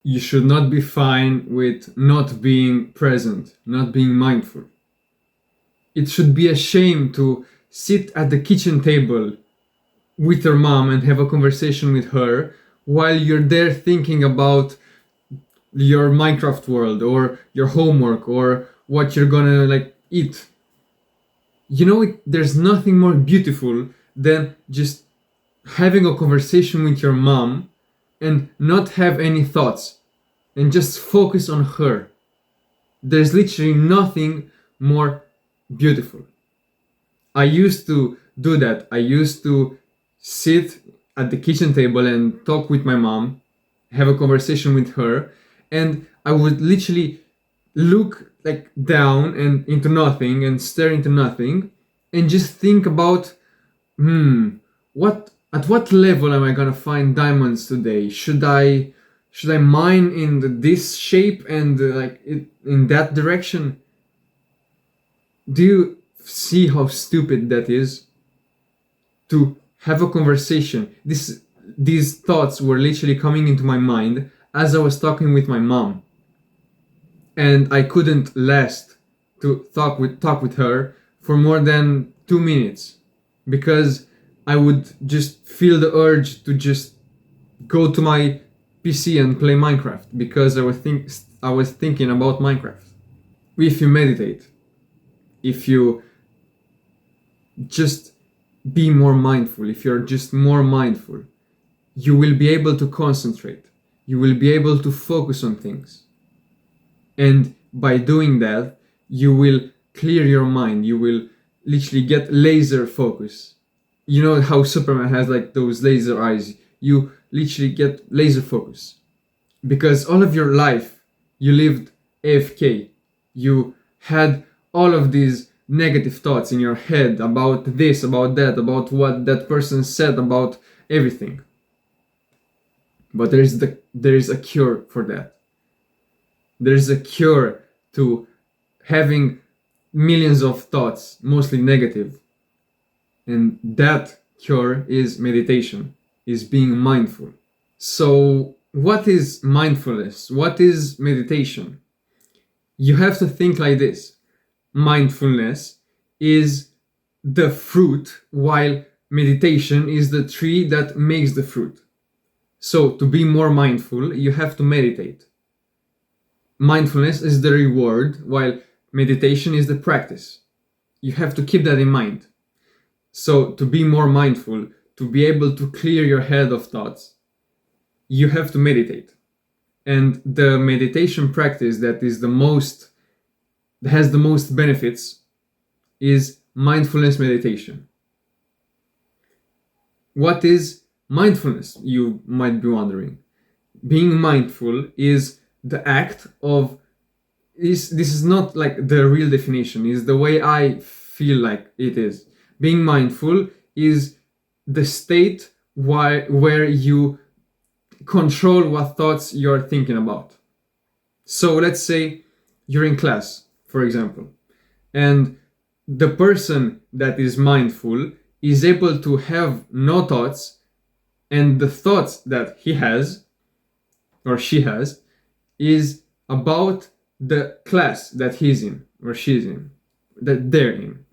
You should not be fine with not being present, not being mindful. It should be a shame to sit at the kitchen table with your mom and have a conversation with her while you're there thinking about your Minecraft world or your homework or what you're gonna like eat. There's nothing more beautiful than just having a conversation with your mom and not have any thoughts and just focus on her. There's literally nothing more beautiful. I used to do that. I used to sit at the kitchen table and talk with my mom, have a conversation with her, and I would literally look like down and into nothing and stare into nothing and just think about what at what level am I gonna find diamonds today? Should I mine in this shape and in that direction? Do you see how stupid that is? To have a conversation. These thoughts were literally coming into my mind as I was talking with my mom, and I couldn't last to talk with her for more than 2 minutes because I would just feel the urge to just go to my PC and play Minecraft because I was thinking about Minecraft. If you meditate, if you just be more mindful, if you're just more mindful, you will be able to concentrate. You will be able to focus on things. And by doing that, you will clear your mind. You will literally get laser focus. You know how Superman has like those laser eyes? You literally get laser focus. Because all of your life, you lived AFK. You had all of these negative thoughts in your head about this, about that, about what that person said, about everything. But there is a cure for that. There is a cure to having millions of thoughts, mostly negative. And that cure is meditation, is being mindful. So, what is mindfulness? What is meditation? You have to think like this. Mindfulness is the fruit, while meditation is the tree that makes the fruit. So, to be more mindful, you have to meditate. Mindfulness is the reward, while meditation is the practice. You have to keep that in mind. So, to be more mindful, to be able to clear your head of thoughts, you have to meditate. And the meditation practice that has the most benefits is mindfulness meditation. What is mindfulness? You might be wondering. Being mindful is the act of this is not like the real definition, is the way I feel like it is. Being mindful is the state where you control what thoughts you're thinking about. So let's say you're in class, for example, and the person that is mindful is able to have no thoughts, and the thoughts that he has or she has is about the class that he's in or she's in, that they're in.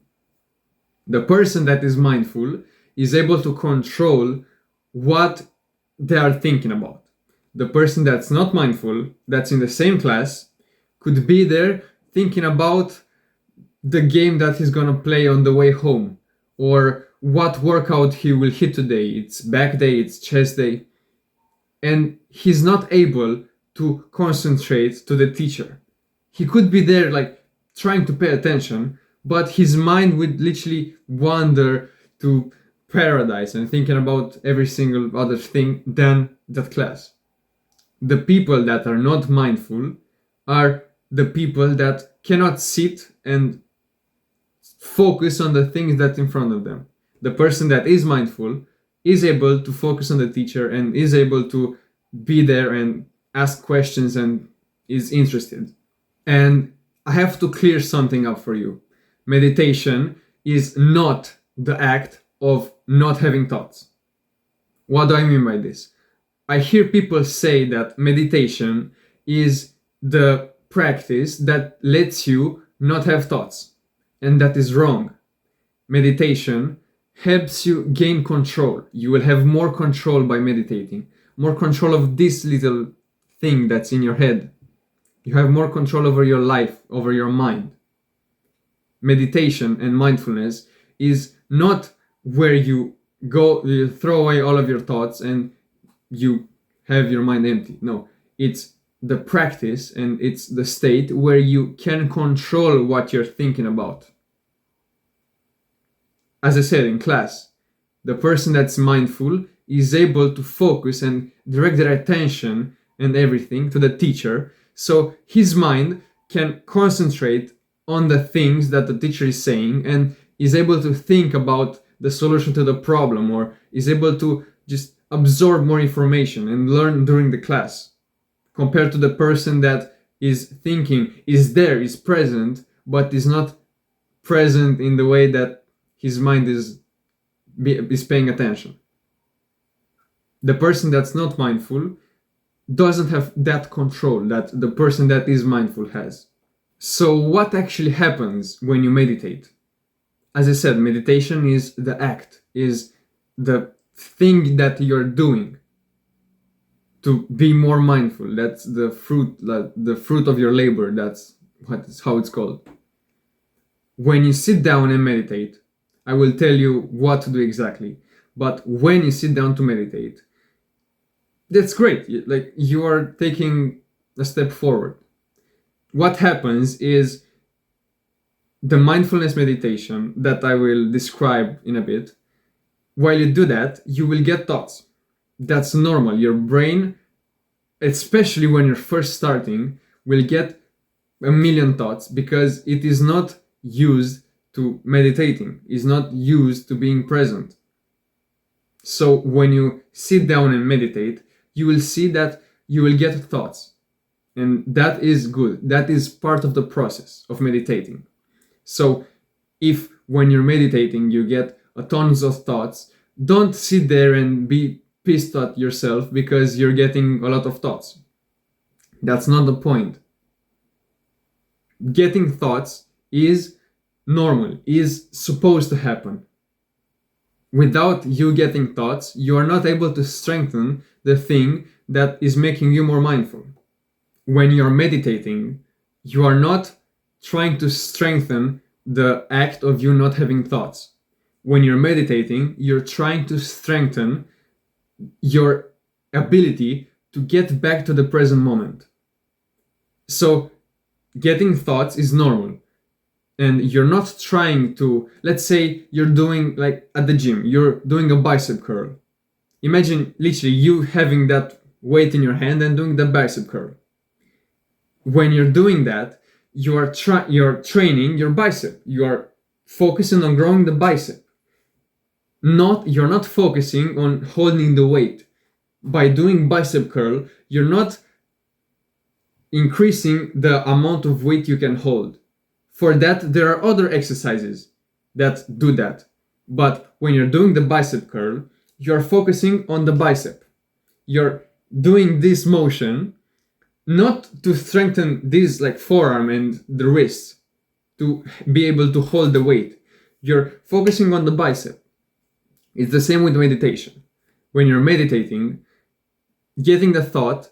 The person that is mindful is able to control what they are thinking about. The person that's not mindful, that's in the same class, could be there thinking about the game that he's gonna play on the way home, or what workout he will hit today. It's back day, it's chest day, and he's not able to concentrate to the teacher. He could be there like trying to pay attention, but his mind would literally wander to paradise and thinking about every single other thing than that class. The people that are not mindful are the people that cannot sit and focus on the things that's in front of them. The person that is mindful is able to focus on the teacher and is able to be there and ask questions and is interested. And I have to clear something up for you. Meditation is not the act of not having thoughts. What do I mean by this? I hear people say that meditation is the practice that lets you not have thoughts, and that is wrong. Meditation helps you gain control. You will have more control by meditating, more control of this little thing that's in your head. You have more control over your life, over your mind. Meditation and mindfulness is not where you throw away all of your thoughts and you have your mind empty. No, it's the practice and it's the state where you can control what you're thinking about. As I said in class, the person that's mindful is able to focus and direct their attention and everything to the teacher, so his mind can concentrate on the things that the teacher is saying and is able to think about the solution to the problem, or is able to just absorb more information and learn during the class, compared to the person that is thinking, is there, is present, but is not present in the way that his mind is paying attention. The person that's not mindful doesn't have that control that the person that is mindful has. So what actually happens when you meditate? As I said, meditation is the act, is the thing that you're doing to be more mindful. That's the fruit of your labor. That's how it's called. When you sit down and meditate, I will tell you what to do exactly. But when you sit down to meditate, that's great. Like, you are taking a step forward. What happens is the mindfulness meditation that I will describe in a bit. While you do that, you will get thoughts. That's normal. Your brain, especially when you're first starting, will get a million thoughts because it is not used to meditating, is not used to being present. So when you sit down and meditate, you will see that you will get thoughts. And that is good. That is part of the process of meditating. So if when you're meditating you get tons of thoughts, don't sit there and be pissed at yourself because you're getting a lot of thoughts. That's not the point. Getting thoughts is normal, is supposed to happen. Without you getting thoughts, you are not able to strengthen the thing that is making you more mindful. When you're meditating, you are not trying to strengthen the act of you not having thoughts. When you're meditating, you're trying to strengthen your ability to get back to the present moment. So getting thoughts is normal. And you're not trying to, let's say you're doing, like at the gym, you're doing a bicep curl. Imagine literally you having that weight in your hand and doing the bicep curl. When you're doing that, you're training your bicep. You are focusing on growing the bicep. You're not focusing on holding the weight. By doing bicep curl, you're not increasing the amount of weight you can hold. For that, there are other exercises that do that. But when you're doing the bicep curl, you're focusing on the bicep. You're doing this motion not to strengthen this like forearm and the wrist to be able to hold the weight. You're focusing on the bicep. It's the same with meditation. When you're meditating, getting the thought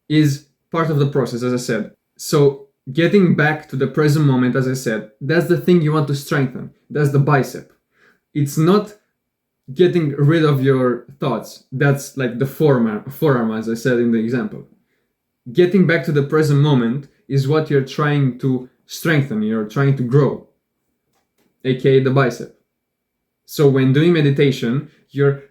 is part of the process, as I said. So getting back to the present moment, as I said, that's the thing you want to strengthen. That's the bicep. It's not getting rid of your thoughts. That's like the forearm, as I said in the example. Getting back to the present moment is what you're trying to strengthen, you're trying to grow, aka the bicep. So when doing meditation, you're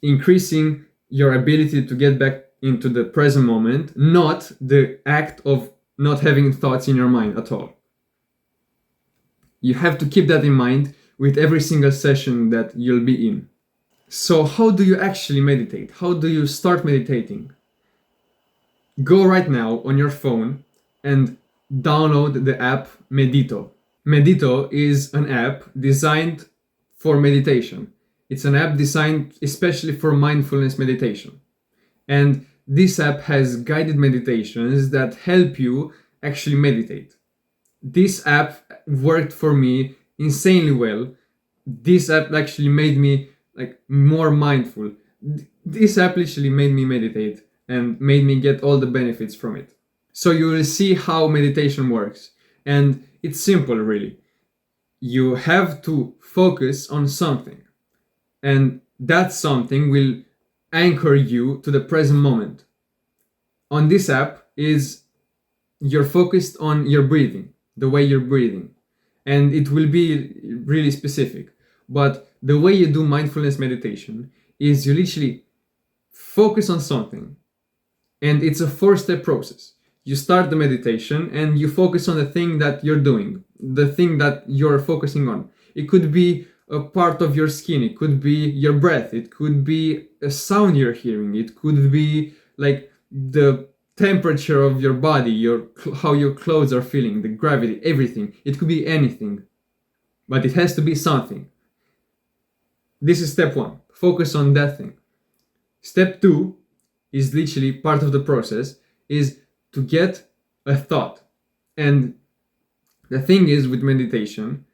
increasing your ability to get back into the present moment, not the act of not having thoughts in your mind at all. You have to keep that in mind with every single session that you'll be in. So how do you actually meditate? How do you start meditating? Go right now on your phone and download the app Medito. Medito is an app designed for meditation. It's an app designed especially for mindfulness meditation. And this app has guided meditations that help you actually meditate. This app worked for me insanely well. This app actually made me like more mindful. This app literally made me meditate and made me get all the benefits from it. So you will see how meditation works. And it's simple, really. You have to focus on something, and that something will anchor you to the present moment. On this app is you're focused on your breathing, the way you're breathing, and it will be really specific. But the way you do mindfulness meditation is you literally focus on something, and it's a 4-step process. You start the meditation and you focus on the thing that you're doing, the thing that you're focusing on. It could be a part of your skin, it could be your breath, it could be a sound you're hearing, it could be like the temperature of your body, how your clothes are feeling, the gravity, everything. It could be anything, but it has to be something. This is step 1. Focus on that thing. Step 2 is literally part of the process, is to get a thought. And the thing is with meditation,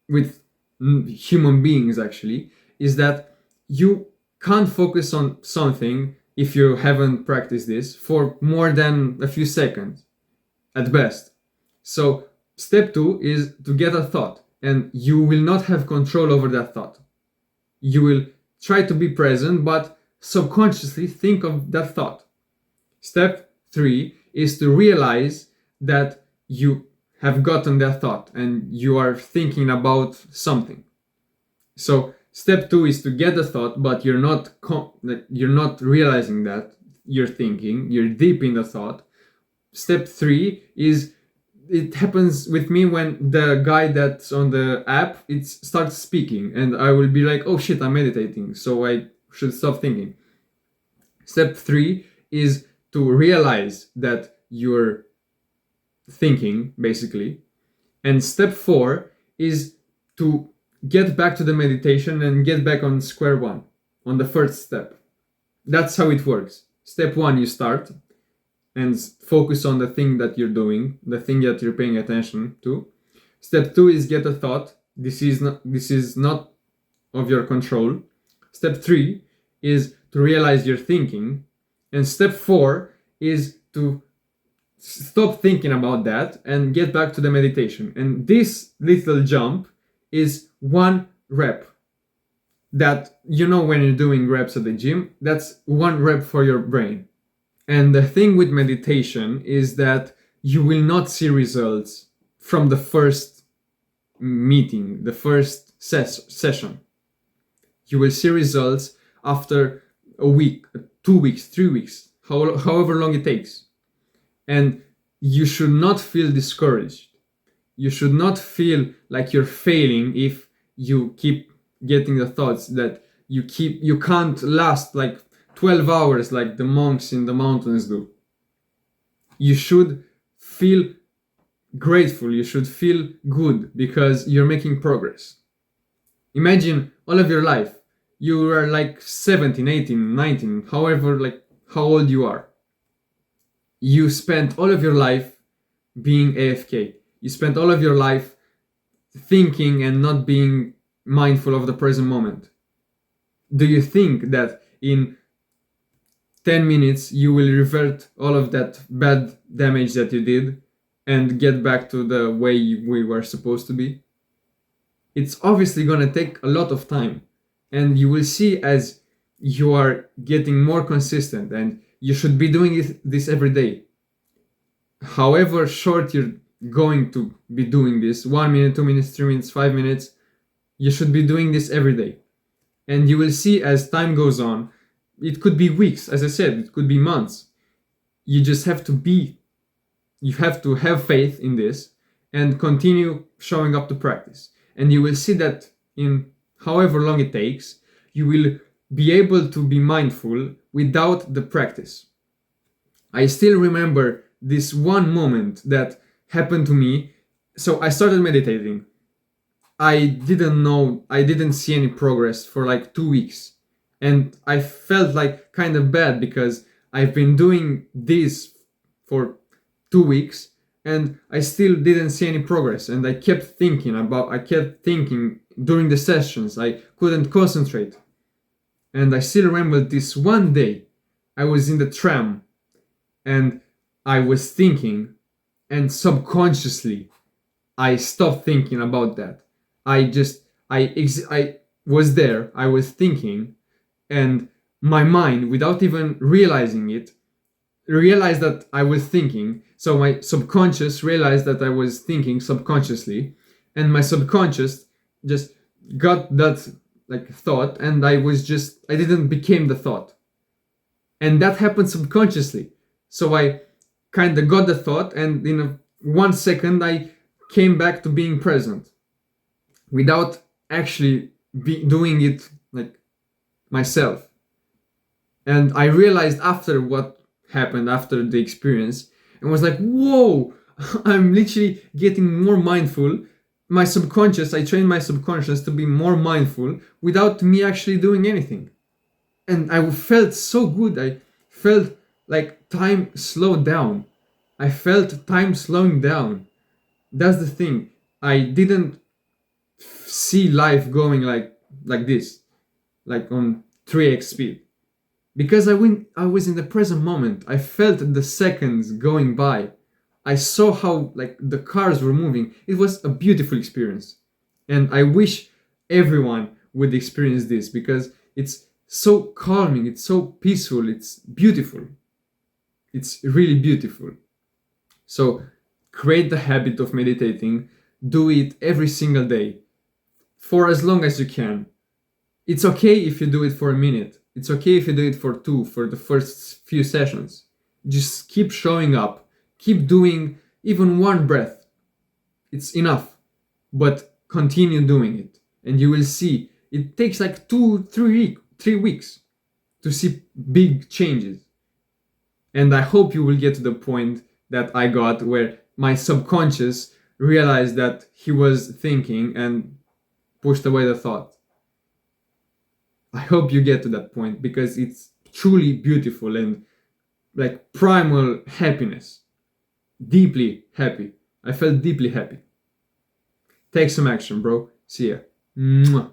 with human beings actually, is that you can't focus on something, if you haven't practiced this, for more than a few seconds at best. So step 2 is to get a thought, and you will not have control over that thought. You will try to be present, but subconsciously think of that thought. Step 3 is to realize that you have gotten that thought and you are thinking about something. So step 2 is to get the thought, but you're not realizing that you're thinking, you're deep in the thought. Step 3 is, it happens with me when the guy that's on the app, it starts speaking, and I will be like, oh shit, I'm meditating, so I should stop thinking. Step 3 is to realize that you're thinking, basically. And step 4 is to get back to the meditation and get back on square one, on the first step. That's how it works. Step 1, you start and focus on the thing that you're doing, the thing that you're paying attention to. Step 2 is get a thought. This is not of your control. Step 3 is to realize you're thinking. And step 4 is to stop thinking about that and get back to the meditation. And this little jump is 1 rep. That, you know, when you're doing reps at the gym, that's 1 rep for your brain. And the thing with meditation is that you will not see results from the first meeting, the first session. You will see results after a week, 2 weeks, 3 weeks, however long it takes. And you should not feel discouraged. You should not feel like you're failing if you keep getting the thoughts that you can't last like 12 hours like the monks in the mountains do. You should feel grateful, you should feel good because you're making progress. Imagine all of your life, you are like 17, 18, 19, however, like how old you are. You spent all of your life being AFK. You spent all of your life thinking and not being mindful of the present moment. Do you think that in 10 minutes you will revert all of that bad damage that you did and get back to the way we were supposed to be? It's obviously gonna take a lot of time, and you will see as you are getting more consistent, and you should be doing this every day. However short you're going to be doing this, 1 minute, 2 minutes, 3 minutes, 5 minutes, you should be doing this every day. And you will see as time goes on, it could be weeks, as I said, it could be months. You just have to have faith in this and continue showing up to practice. And you will see that in however long it takes, you will be able to be mindful without the practice. I still remember this one moment that happened to me. So I started meditating. I didn't see any progress for like 2 weeks. And I felt like kind of bad because I've been doing this for 2 weeks and I still didn't see any progress. And I kept thinking during the sessions. I couldn't concentrate. And I still remember this one day I was in the tram and I was thinking, and subconsciously I stopped thinking about that. I was there, I was thinking, and my mind, without even realizing it, realized that I was thinking. So my subconscious realized that I was thinking subconsciously, and my subconscious just got that like thought, and I didn't became the thought. And that happened subconsciously. So I kind of got the thought, and in 1 second I came back to being present without actually doing it like myself. And I realized after what happened, after the experience, and was like, whoa, I'm literally getting more mindful. I trained my subconscious to be more mindful without me actually doing anything. And I felt so good. I felt like time slowed down. I felt time slowing down. That's the thing. I didn't see life going like this, like on 3x speed, because I was in the present moment. I felt the seconds going by. I saw how like the cars were moving. It was a beautiful experience, and I wish everyone would experience this because it's so calming, it's so peaceful, it's beautiful. It's really beautiful. So create the habit of meditating. Do it every single day for as long as you can. It's okay if you do it for a minute. It's okay if you do it for two, for the first few sessions. Just keep showing up. Keep doing even one breath. It's enough. But continue doing it. And you will see it takes like 3 weeks to see big changes. And I hope you will get to the point that I got, where my subconscious realized that he was thinking and pushed away the thought. I hope you get to that point because it's truly beautiful and like primal happiness. Deeply happy. I felt deeply happy. Take some action, bro. See ya. Mwah.